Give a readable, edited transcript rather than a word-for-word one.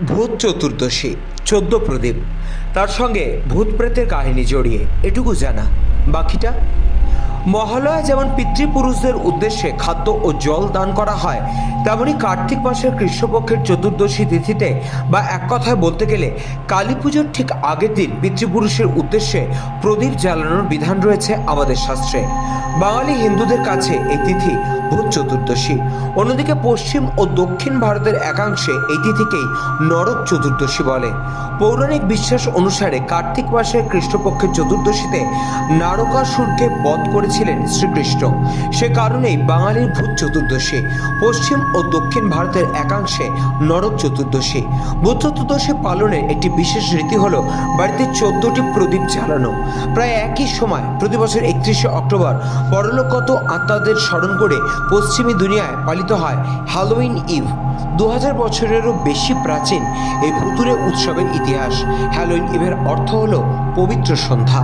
ভূত চতুর্দশী 14 প্রদীপ, তার সঙ্গে ভূত প্রেতের কাহিনী জড়িয়ে এটুকু জানা। বাকিটা মহালয়া যেমন পিতৃপুরুষদের উদ্দেশ্যে খাদ্য ও জল দান করা হয়, তেমনি কার্তিক মাসের কৃষ্ণপক্ষের চতুর্দশী তিথিতে বা এক কথায় বলতে গেলে কালী পুজোর ঠিক আগের দিন পিতৃপুরুষের উদ্দেশ্যে প্রদীপ জ্বালানোর বিধান রয়েছে আমাদের শাস্ত্রে। বাঙালি হিন্দুদের কাছে এই তিথি ভূত চতুর্দশী। অন্যদিকে পশ্চিম ও দক্ষিণ ভারতের একাংশে এই তিথিকেই নরক চতুর্দশী বলে। পৌরাণিক বিশ্বাস অনুসারে কার্তিক মাসের কৃষ্ণপক্ষের চতুর্দশীতে নারকাসুরকে বধ করেছিলেন শ্রীকৃষ্ণ। সে কারণেই বাঙালির ভূত চতুর্দশী, পশ্চিম ও দক্ষিণ ভারতের একাংশে নরক চতুর্দশী। ভূত চতুর্দশী পালনের একটি বিশেষ রীতি হলো বাড়িতে 14টি প্রদীপ জ্বালানো। প্রায় একই সময় প্রতি বছর 31শে অক্টোবর পরলোকগত আত্মাদের স্মরণ করে পশ্চিমী দুনিয়ায় পালিত হয় হ্যালোউইন ইভ। 2000 বছরেরও বেশি প্রাচীন এই ভুতুড়ে উৎসবের ইতিহাস। হ্যালোউইন ইভের অর্থ হলো পবিত্র সন্ধ্যা।